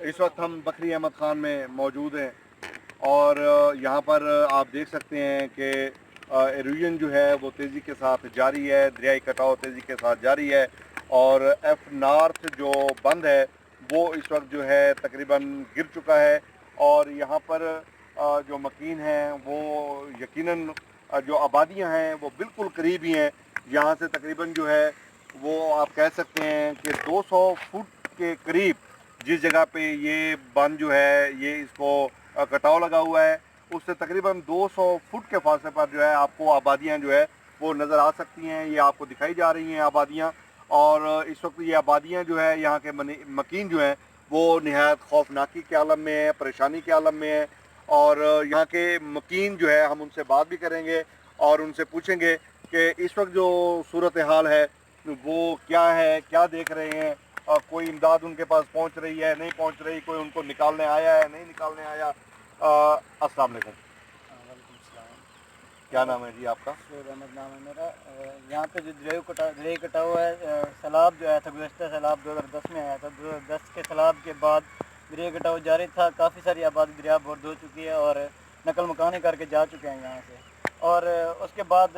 इस वक्त हम बकरी अहमद खान में मौजूद हैं और यहाँ पर आप देख सकते हैं कि एरोजन जो है वो तेज़ी के साथ जारी है, दरियाई कटाव तेज़ी के साथ जारी है और एफ नॉर्थ जो बंद है वो इस वक्त जो है तकरीबन गिर चुका है और यहाँ पर जो मकीन हैं वो यकीनन जो आबादियाँ हैं वो बिल्कुल करीब ही हैं। यहाँ से तकरीबन जो है वो आप कह सकते हैं कि 200 फुट के करीब जिस जगह पे ये बांध जो है ये इसको कटाव लगा हुआ है उससे तकरीबन 200 फुट के फासले पर जो है आपको आबादियाँ जो है वो नज़र आ सकती हैं। ये आपको दिखाई जा रही हैं आबादियाँ और इस वक्त ये आबादियाँ जो है यहाँ के मकीन जो हैं वो नहायत खौफनाकी के आलम में है, परेशानी के आलम में है और यहाँ के मकीन जो है हम उनसे बात भी करेंगे और उनसे पूछेंगे कि इस वक्त जो सूरत हाल है वो क्या है, क्या देख रहे हैं और कोई इमदाद उनके पास पहुंच रही है, नहीं पहुंच रही, कोई उनको निकालने आया है, नहीं निकालने आया। अस्सलाम वालेकुम। वालेकुम सलाम। क्या नाम है जी आपका? शोएब अहमद नाम है मेरा। यहाँ पे जो दरिया कटाव है, सैलाब जो आया था, गुज़श्ता सैलाब 2010 में आया था। 2010 के सैलाब के बाद दरिया कटाव जारी था। काफ़ी सारी आबादी दरिया बोर्द हो चुकी है और नकल मकानी करके जा चुके हैं यहाँ से। और उसके बाद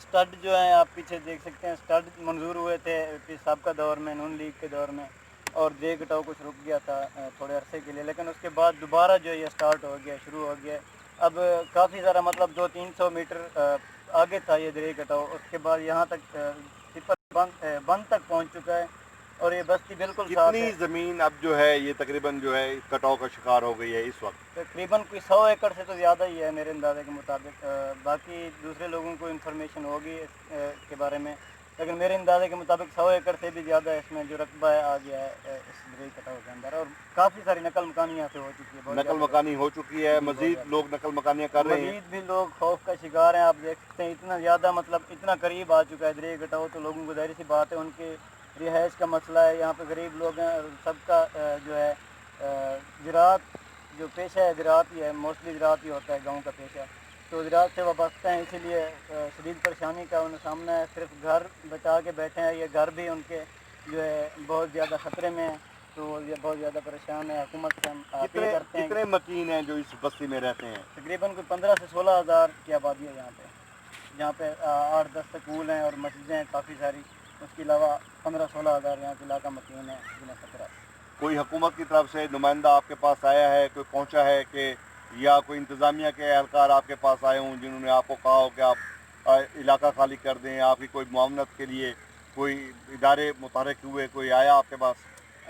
स्टड जो हैं आप पीछे देख सकते हैं, स्टड मंजूर हुए थे सबका दौर में, नून लीग के दौर में, और दरिया कटाव कुछ रुक गया था थोड़े अरसे के लिए, लेकिन उसके बाद दोबारा जो ये स्टार्ट हो गया, शुरू हो गया। अब काफ़ी सारा मतलब 200-300 मीटर आगे था ये दरिया कटाव। उसके बाद यहाँ तक टिप्पर बंद तक पहुँच चुका है और ये बस्ती बिल्कुल साफ कितनी है। ज़मीन अब जो है ये तकरीबन जो है कटाव का शिकार हो गई है इस वक्त? तकरीबन कोई 100 एकड़ से तो ज़्यादा ही है मेरे अंदाजे के मुताबिक। बाकी दूसरे लोगों को इन्फॉर्मेशन होगी के बारे में, लेकिन मेरे अंदाजे के मुताबिक 100 एकड़ से भी ज़्यादा इसमें जो रकबा है आ गया है इस दरिया कटाव के अंदर। और काफ़ी सारी नकल मकानी यहाँ से हो चुकी है, नकल मकानी हो चुकी है, मजीद लोग नकल मकानियाँ कर रहे हैं। मजीद भी लोग खौफ का शिकार हैं। आप देख सकते हैं इतना ज़्यादा मतलब इतना करीब आ चुका है दरिया कटाव, तो लोगों को ज़ाहिर सी बात है उनके रिहाइश का मसला है। यहाँ पे गरीब लोग हैं, सबका जो है ज़राअत जो पेशा है ज़राअत ही है, मोस्टली ज़राअत ही होता है गाँव का पेशा, तो ज़राअत से वाबस्ता हैं, इसीलिए शदीद परेशानी का उन्हें सामना है। सिर्फ घर बचा के बैठे हैं, ये घर भी उनके जो है बहुत ज़्यादा ख़तरे में है, तो ये बहुत ज़्यादा परेशान है। हुकूमत से हम अपील करते हैं। कितने मकीन हैं जो इस बस्ती में रहते हैं? तकरीबन कोई 15 से 16 हज़ार की आबादी है यहाँ पे 8-10 स्कूल हैं और मस्जिदें हैं काफ़ी सारी। उसके अलावा 15-16 हज़ार यहाँ के इलाका मकीन है जिन्हें खतरा। कोई हुकूमत की तरफ से नुमाइंदा आपके पास आया है, कोई पहुंचा है कि या कोई इंतज़ामिया के एहलकार आपके पास आए हों जिन्होंने आपको कहा हो कि आप इलाका खाली कर दें, आपकी कोई मुआवनत के लिए कोई इदारे मुतहरक हुए, कोई आया आपके पास?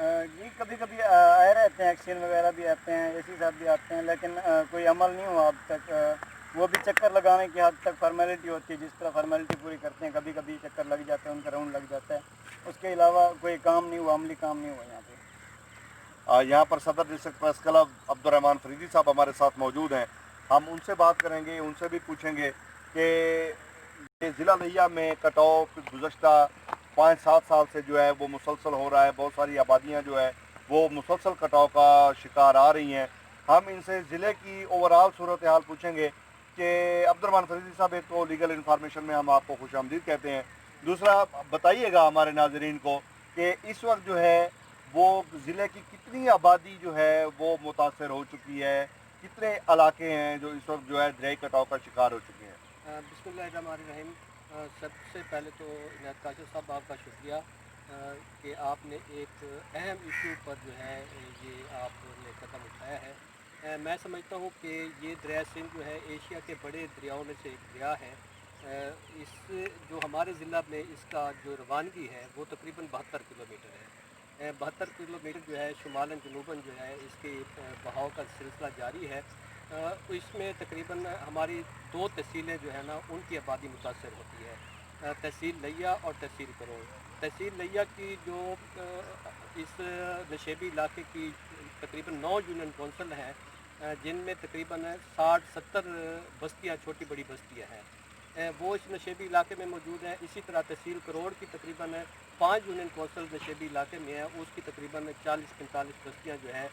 जी कभी कभी आए रहते हैं, एक्शन वगैरह भी आते हैं, एसी साहब भी आते हैं, लेकिन कोई अमल नहीं हुआ अब तक। वो भी चक्कर लगाने की हद तक फॉर्मेलिटी होती है, जिस तरह फॉर्मेलिटी पूरी करते हैं, कभी कभी चक्कर लग जाते हैं, उनका राउंड लग जाता है। उसके अलावा कोई काम नहीं हुआ, अमली काम नहीं हुआ यहाँ पे। यहाँ पर सदर district press club Abdurrahman Faridi साहब हमारे साथ मौजूद हैं। हम उनसे बात करेंगे, उनसे भी पूछेंगे कि ज़िला लिया में कटाव गुज़श्ता 5-7 साल से जो है वो मुसलसल हो रहा है। बहुत सारी आबादियाँ जो है वो मुसलसल कटाव का शिकार आ रही हैं। हम इनसे ज़िले की ओवरऑल सूरत हाल पूछेंगे कि अब्दुर्रहमान फरीदी साहब, एक तो लीगल इन्फॉर्मेशन में हम आपको खुशामदीद कहते हैं, दूसरा बताइएगा हमारे नाजरीन को कि इस वक्त जो है वो ज़िले की कितनी आबादी जो है वो मुतासर हो चुकी है, कितने इलाके हैं जो इस वक्त जो है दरियाई कटाव का शिकार हो चुके हैं? बिस्मिल्लाहिर्रहमानिर्रहीम। सबसे पहले तो इनायत काशिफ साहब आपका शुक्रिया कि आपने एक अहम इशू पर जो है ये आपने कदम उठाया है। मैं समझता हूँ कि ये दरिया सिंध जो है एशिया के बड़े दरियाओं में से एक दरिया है। इस जो हमारे ज़िला में इसका जो रवानगी है वो तकरीबन 72 किलोमीटर है। 72 किलोमीटर जो है शुमालन जनूबन जो है इसके बहाव का सिलसिला जारी है। तो इसमें तकरीबन हमारी 2 तहसीलें जो है ना उनकी आबादी मुतासर होती है, तहसील लिया और तहसील करोड़। तहसील लिया की जो इस नशेबी इलाके की तकरीबन 9 यूनियन कौंसल हैं, जिनमें तकरीबन 60-70 बस्तियाँ, छोटी बड़ी बस्तियाँ हैं, वो इस नशेबी इलाके में मौजूद हैं। इसी तरह तहसील करोड़ की तकरीबन 5 यूनियन कौंसल नशेबी इलाके में है, उसकी तकरीबन 40-45 बस्तियाँ जो है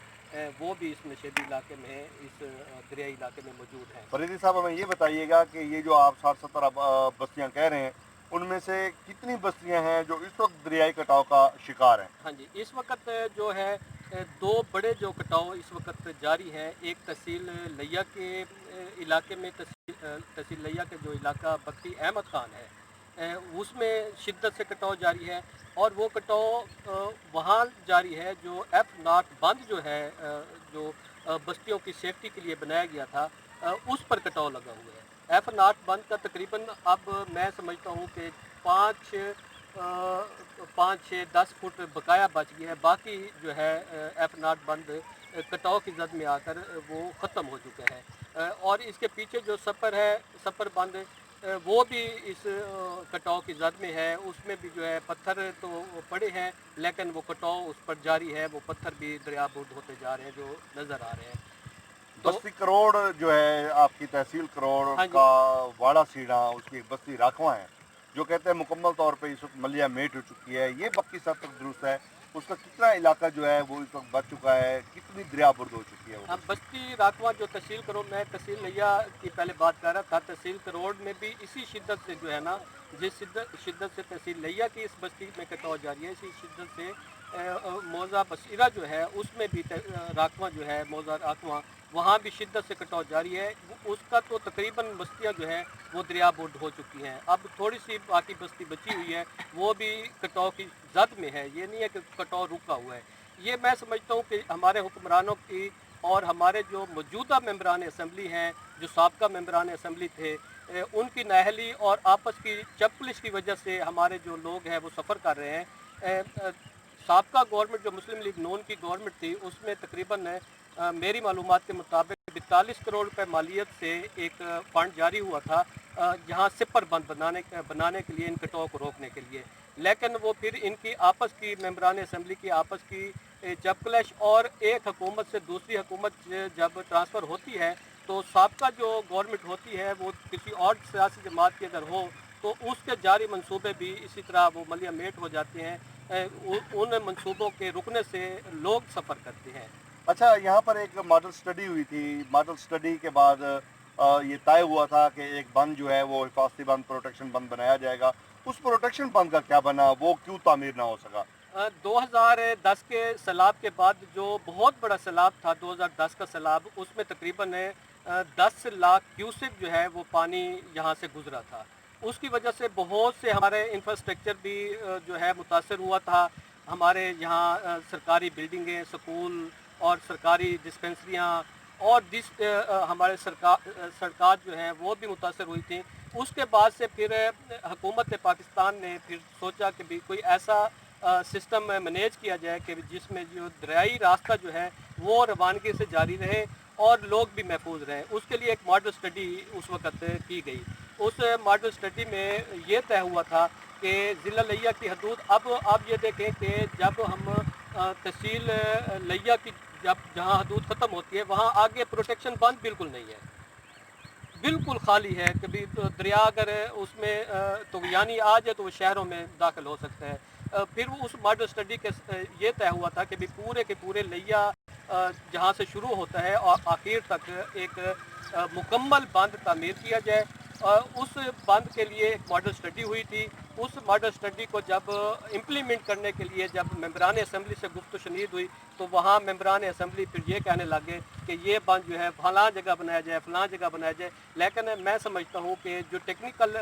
वो भी इस नशेबी इलाके में, इस दरियाई इलाके में मौजूद हैं। फरीदी साहब, हमें ये बताइएगा कि ये जो आप 60-70 बस्तियाँ कह रहे हैं, उनमें से कितनी बस्तियां हैं जो इस वक्त दरियाई कटाव का शिकार हैं? हाँ जी, इस वक्त जो है दो बड़े जो कटाव इस वक्त जारी हैं। एक तहसील लिया के इलाके में तहसील लिया के जो इलाका बख्ती अहमद खान है, उसमें शिद्दत से कटाव जारी है। और वो कटाव वहाँ जारी है जो F0 बंद जो है, जो बस्तियों की सेफ्टी के लिए बनाया गया था, उस पर कटाव लगा हुआ है। F0 बंद का तकरीबन अब मैं समझता हूँ कि 5-6-10 फुट बकाया बच गया है। बाकी जो है F0 बंद कटाव की जद में आकर वो ख़त्म हो चुके हैं। और इसके पीछे जो सपर बंद, वो भी इस कटाव की जद में है। उसमें भी जो है पत्थर तो पड़े हैं, लेकिन वो कटाव उस पर जारी है। वो पत्थर भी दरियाबुर्द होते जा रहे हैं जो नज़र आ रहे हैं। तो बस्ती करोड़ जो है आपकी तहसील करोड़ हाँ जी। का वाड़ा सीढ़ा, उसकी एक बस्ती राखवा है जो कहते हैं मुकम्मल तौर पे इस वक्त मलिया मेट हो चुकी है। ये बक्की सब तक दुरुस्त है? उसका कितना इलाका जो है वो इस वक्त बच चुका है? कितनी दरियाबुर्द हो चुकी है वो? हम बस्ती राकवा जो तहसील करोड़, मैं तहसील लिया की पहले बात कर रहा था। तहसील करोड़ में भी इसी शिद्दत से जो है ना, जिस शिद्दत से तहसील लिया की इस बस्ती में कटाव जारी है, इसी शिद्दत से मौजा बसीरा जो है उसमें भी राकवा जो है, मौजा राकवा, वहाँ भी शिद्दत से कटाव जारी है। उसका तो तकरीबन बस्तियाँ जो हैं वो दरियाबुर्द हो चुकी हैं। अब थोड़ी सी बाकी बस्ती बची हुई है, वो भी कटाव की जद में है। ये नहीं है कि कटाव रुका हुआ है। ये मैं समझता हूँ कि हमारे हुक्मरानों की और हमारे जो मौजूदा मेंबरान असम्बली हैं, जो साबका मेंबरान असम्बली थे, उनकी नाअहली और आपस की चपलिश की वजह से हमारे जो लोग हैं वो सफ़र कर रहे हैं। साबका गवर्नमेंट जो मुस्लिम लीग नून की गवर्नमेंट थी, उसमें तकरीबन मेरी मालूमात के मुताबिक 42 करोड़ रुपए मालियत से एक फ़ंड जारी हुआ था, जहां सिपर बंद बनाने के लिए, इन कटाव को रोकने के लिए। लेकिन वो फिर इनकी आपस की मेंबरान असम्बली की आपस की चपकलश, और एक हुकूमत से दूसरी हुकूमत जब ट्रांसफ़र होती है तो साबका जो गवर्नमेंट होती है वो किसी और सियासी जमात की अगर हो तो उसके जारी मंसूबे भी इसी तरह वो मलिया मेट हो जाते हैं। उन मंसूबों के रुकने से लोग सफ़र करते हैं। अच्छा, यहाँ पर एक मॉडल स्टडी हुई थी। मॉडल स्टडी के बाद ये तय हुआ था कि एक बंद जो है वो हिफाजती बंद, प्रोटेक्शन बंद बनाया जाएगा। उस प्रोटेक्शन बंद का क्या बना? वो क्यों तामीर ना हो सका? 2010 के सैलाब के बाद जो बहुत बड़ा सैलाब था, 2010 का सैलाब, उसमें तकरीबन 10 लाख क्यूसेक जो है वो पानी यहाँ से गुजरा था। उसकी वजह से बहुत से हमारे इंफ्रास्ट्रक्चर भी जो है मुतासर हुआ था। हमारे यहाँ सरकारी बिल्डिंगें, स्कूल और सरकारी डिस्पेंसरियाँ और हमारे सरकार जो हैं वो भी मुतासर हुई थी। उसके बाद से फिर हुकूमत पाकिस्तान ने फिर सोचा कि भी कोई ऐसा सिस्टम मैनेज किया जाए कि जिसमें जो दरियाई रास्ता जो है वो रवानगी से जारी रहे और लोग भी महफूज रहें। उसके लिए एक मॉडल स्टडी उस वक़्त की गई। उस मॉडल स्टडी में ये तय हुआ था कि ज़िला लिया की हदूद, अब आप ये देखें कि जब हम तहसील लिया की जहाँ हदूद ख़त्म होती है वहाँ आगे प्रोटेक्शन बंद बिल्कुल नहीं है, बिल्कुल खाली है। कभी तो दरिया अगर उसमें तुग़यानी आ जाए तो वो शहरों में दाखिल हो सकता है। फिर उस मॉडल स्टडी के ये तय हुआ था कि भी पूरे के पूरे लिया जहाँ से शुरू होता है और आखिर तक एक मुकम्मल बंद तामीर किया जाए। उस बंद के लिए एक मॉडल स्टडी हुई थी। उस मॉडल स्टडी को जब इम्प्लीमेंट करने के लिए जब मेंबरान असम्बली से गुफ्त शनीद हुई तो वहाँ मेंबरान असम्बली फिर ये कहने लगे कि ये बंद जो है फलां जगह बनाया जाए, फलां जगह बनाया जाए। लेकिन मैं समझता हूँ कि जो टेक्निकल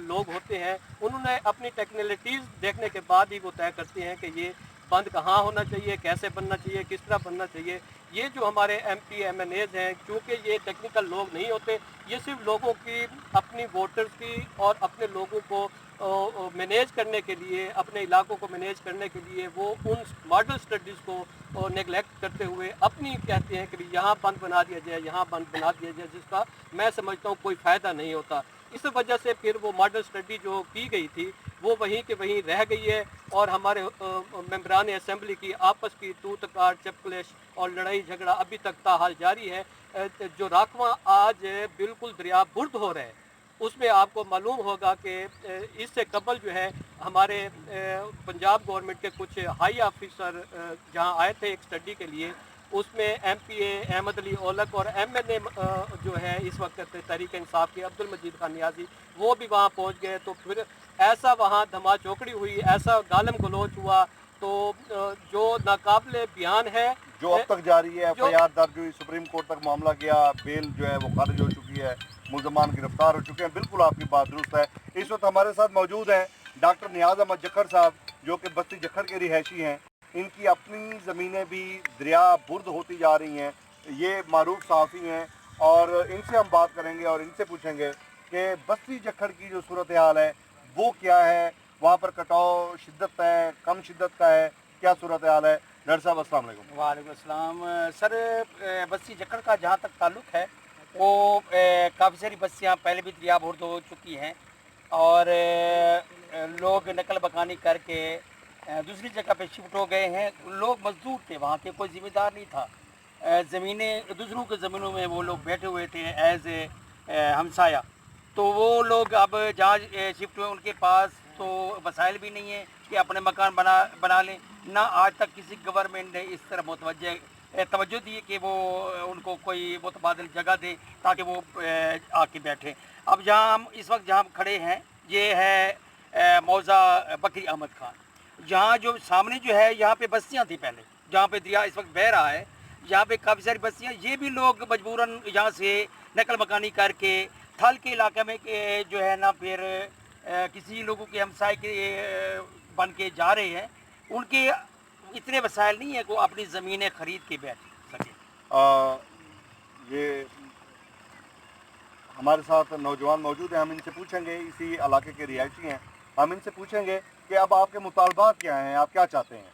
लोग होते हैं उन्होंने अपनी टेक्निकलिटीज़ देखने के बाद ही वो तय करते हैं कि ये बंद कहाँ होना चाहिए, कैसे बनना चाहिए, किस तरह बनना चाहिए। ये जो हमारे MP MNAs हैं, चूँकि ये टेक्निकल लोग नहीं होते, ये सिर्फ लोगों की, अपनी वोटर्स की और अपने लोगों को मैनेज करने के लिए, अपने इलाकों को मैनेज करने के लिए वो उन मॉडल स्टडीज़ को नेगलेक्ट करते हुए अपनी कहते हैं कि यहाँ बंद बना दिया जाए, यहाँ बंद बना दिया जाए, जिसका मैं समझता हूँ कोई फ़ायदा नहीं होता। इस वजह से फिर वो मॉडल स्टडी जो की गई थी वो वहीं के वहीं रह गई है और हमारे मेंबरान असम्बली की आपस की तू तकार, चपकलिश और लड़ाई झगड़ा अभी तक ताहाल जारी है। जो राकवा आज बिल्कुल दरियाबुर्द हो रहे हैं, उसमें आपको मालूम होगा कि इससे कबल जो है हमारे पंजाब गवर्नमेंट के कुछ हाई ऑफिसर जहां आए थे एक स्टडी के लिए, उसमें MPA अहमद अली औलख और MNA जो है इस वक्त तहरीक इंसाफ के अब्दुल मजीद खान नियाजी, वो भी वहाँ पहुँच गए। तो फिर ایسا وہاں دھما چوکڑی ہوئی, ایسا گالم گلوچ ہوا, تو جو ناقابل بیان ہے. جو اب تک جاری ہے, ایف آئی آر درج ہوئی, سپریم کورٹ تک معاملہ گیا, بیل جو ہے وہ خارج ہو چکی ہے, ملزمان گرفتار ہو چکے ہیں. بالکل آپ کی بات درست ہے. اس وقت ہمارے ساتھ موجود ہیں ڈاکٹر نیاز احمد جکھڑ صاحب, جو کہ بستی جکھڑ کے رہائشی ہیں. ان کی اپنی زمینیں بھی دریا برد ہوتی جا رہی ہیں. یہ معروف صحافی ہیں اور ان سے ہم بات کریں گے اور ان سے پوچھیں گے کہ بستی جکھڑ کی جو صورتحال ہے وہ کیا ہے, وہاں پر کٹاؤ شدت ہے, کم شدت کا ہے, کیا صورتحال ہے. ڈاکٹر صاحب السلام علیکم. وعلیکم السلام. سر بستی جکڑ کا جہاں تک تعلق ہے وہ کافی ساری بستیاں پہلے بھی دریا بھرد ہو چکی ہیں اور لوگ نقل مکانی کر کے دوسری جگہ پہ شفٹ ہو گئے ہیں. لوگ مزدور تھے وہاں کے, کوئی ذمہ دار نہیں تھا. زمینیں دوسروں کے زمینوں میں وہ لوگ بیٹھے ہوئے تھے ایز اے ہمسایہ. تو وہ لوگ اب جہاں شفٹ ہوئے ان کے پاس تو وسائل بھی نہیں ہیں کہ اپنے مکان بنا لیں. نہ آج تک کسی گورنمنٹ نے اس طرح توجہ دی کہ وہ ان کو کوئی متبادل جگہ دے تاکہ وہ آ کے بیٹھیں. اب جہاں ہم اس وقت جہاں کھڑے ہیں یہ ہے موضع بکری احمد خان. یہاں جو سامنے جو ہے یہاں پہ بستیاں تھیں پہلے, جہاں پہ دریا اس وقت بہہ رہا ہے یہاں پہ کافی ساری بستیاں. یہ بھی لوگ مجبوراً یہاں سے نقل مکانی کر کے تھل کے علاقے میں جو ہے نا پھر کسی لوگوں کے ہمسائے کے بن کے جا رہے ہیں. ان کے اتنے وسائل نہیں ہیں کہ وہ اپنی زمینیں خرید کے بیٹھ سکیں. یہ ہمارے ساتھ نوجوان موجود ہیں, ہم ان سے پوچھیں گے, اسی علاقے کے رہائشی ہیں, ہم ان سے پوچھیں گے کہ اب آپ کے مطالبات کیا ہیں, آپ کیا چاہتے ہیں.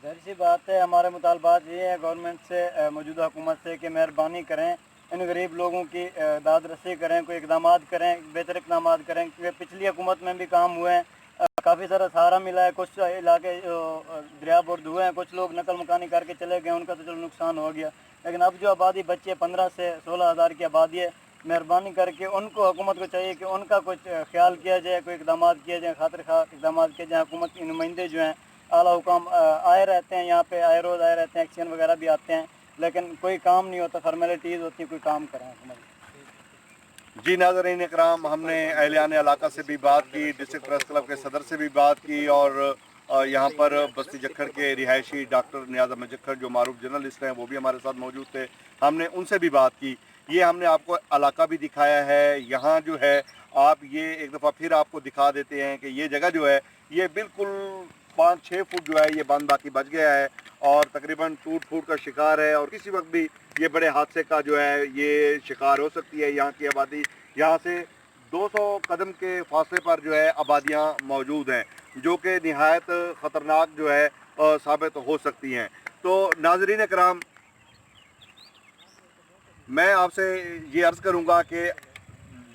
ظاہر سی بات ہے ہمارے مطالبات یہ ہیں گورنمنٹ سے, موجودہ حکومت سے, کہ مہربانی کریں ان غریب لوگوں کی داد رسی کریں, کوئی اقدامات کریں, بہتر اقدامات کریں. کیونکہ پچھلی حکومت میں بھی کام ہوئے ہیں, کافی سارا سہارا ملا ہے. کچھ علاقے دریا برد ہوئے ہیں, کچھ لوگ نقل مکانی کر کے چلے گئے, ان کا تو چلو نقصان ہو گیا. لیکن اب جو آبادی بچے 15 سے 16 ہزار کی آبادی ہے, مہربانی کر کے ان کو حکومت کو چاہیے کہ ان کا کچھ خیال کیا جائے, کوئی اقدامات کیے جائیں, خاطر خواہ اقدامات کیے جائیں. حکومت کے نمائندے جو ہیں اعلیٰ حکام آئے رہتے ہیں یہاں پہ, آئے روز آئے رہتے ہیں, ایکشن وغیرہ بھی آتے ہیں, لیکن کوئی کام نہیں ہوتا, فارمیلٹیز ہوتی ہیں, کوئی کام کریں حکومت. جی ناظرین اکرام, ہم نے اہلیان علاقہ سے بھی بات کی, ڈسٹرکٹ پریس کلب کے صدر سے بھی بات کی, اور یہاں پر بستی جکھڑ کے رہائشی ڈاکٹر نیاز احمد جکھڑ جو معروف جرنلسٹ ہیں وہ بھی ہمارے ساتھ موجود تھے, ہم نے ان سے بھی بات کی. یہ ہم نے آپ کو علاقہ بھی دکھایا ہے. یہاں جو ہے آپ یہ ایک دفعہ پھر آپ کو دکھا دیتے ہیں کہ یہ جگہ جو ہے یہ بالکل 5-6 فٹ جو ہے یہ بند باقی بچ گیا ہے اور تقریباً ٹوٹ پھوٹ کا شکار ہے, اور کسی وقت بھی یہ بڑے حادثے کا جو ہے یہ شکار ہو سکتی ہے. یہاں کی آبادی, یہاں سے 200 قدم کے فاصلے پر جو ہے آبادیاں موجود ہیں جو کہ نہایت خطرناک جو ہے ثابت ہو سکتی ہیں. تو ناظرین کرام, میں آپ سے یہ عرض کروں گا کہ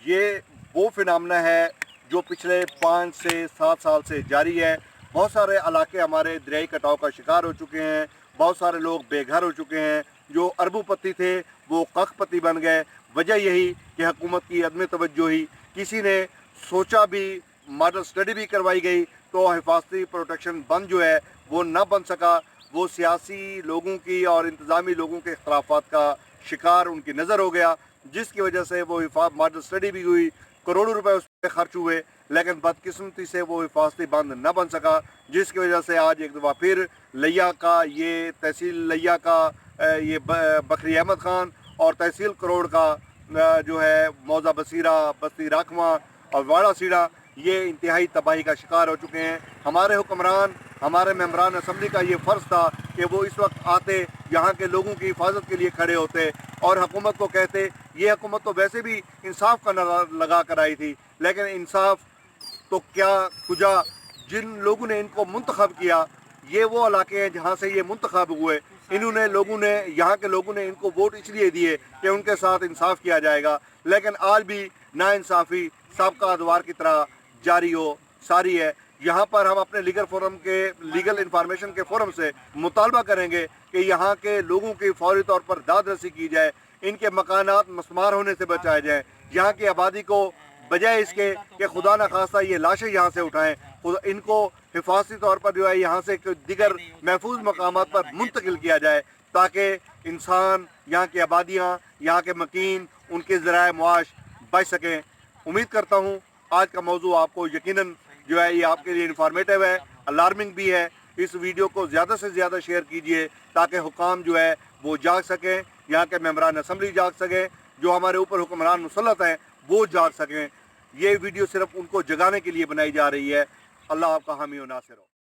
یہ وہ فنامنا ہے جو پچھلے 5 سے 7 سال سے جاری ہے. بہت سارے علاقے ہمارے دریائی کٹاؤ کا شکار ہو چکے ہیں, بہت سارے لوگ بے گھر ہو چکے ہیں, جو اربوں پتی تھے وہ قق پتی بن گئے. وجہ یہی کہ حکومت کی عدم توجہی, کسی نے سوچا بھی, ماڈل سٹڈی بھی کروائی گئی تو حفاظتی پروٹیکشن بند جو ہے وہ نہ بن سکا. وہ سیاسی لوگوں کی اور انتظامی لوگوں کے اختلافات کا شکار ان کی نظر ہو گیا, جس کی وجہ سے وہ ماڈل سٹڈی بھی ہوئی, کروڑوں روپے اس پہ خرچ ہوئے, لیکن بدقسمتی سے وہ حفاظتی بند نہ بن سکا, جس کی وجہ سے آج ایک دفعہ پھر لیا کا, یہ تحصیل لیا کا یہ بکری احمد خان اور تحصیل کروڑ کا جو ہے موضع بصیرہ, بستی راکھواں اور واڑہ سیڑھا, یہ انتہائی تباہی کا شکار ہو چکے ہیں. ہمارے حکمران, ہمارے ممبران اسمبلی کا یہ فرض تھا کہ وہ اس وقت آتے, یہاں کے لوگوں کی حفاظت کے لیے کھڑے ہوتے اور حکومت کو کہتے. یہ حکومت تو ویسے بھی انصاف کا لگا کر آئی تھی, لیکن انصاف تو کیا کجا, جن لوگوں نے ان کو منتخب کیا یہ وہ علاقے ہیں جہاں سے یہ منتخب ہوئے. یہاں کے لوگوں نے ان کو ووٹ اس لیے دیے کہ ان کے ساتھ انصاف کیا جائے گا, لیکن آج بھی ناانصافی سابقہ ادوار کی طرح جاری ہو ساری ہے. یہاں پر ہم اپنے لیگل انفارمیشن کے فورم سے مطالبہ کریں گے کہ یہاں کے لوگوں کی فوری طور پر داد رسی کی جائے, ان کے مکانات مسمار ہونے سے بچائے جائیں. یہاں کی آبادی کو بجائے اس کے کہ خدا نخواستہ یہ لاشیں یہاں سے اٹھائیں, ان کو حفاظتی طور پر جو ہے یہاں سے دیگر محفوظ مقامات پر منتقل کیا جائے تاکہ انسان, یہاں کی آبادیاں, یہاں کے مکین, ان کے ذرائع معاش بچ سکیں. امید کرتا ہوں آج کا موضوع آپ کو یقیناً جو ہے یہ آپ کے لیے انفارمیٹیو ہے, الارمنگ بھی ہے. اس ویڈیو کو زیادہ سے زیادہ شیئر کیجئے تاکہ حکام جو ہے وہ جاگ سکیں, یہاں کے ممبران اسمبلی جاگ سکیں, جو ہمارے اوپر حکمران مسلط ہیں وہ جاگ سکیں. یہ ویڈیو صرف ان کو جگانے کے لیے بنائی جا رہی ہے. اللہ آپ کا حامی و ناصر ہو.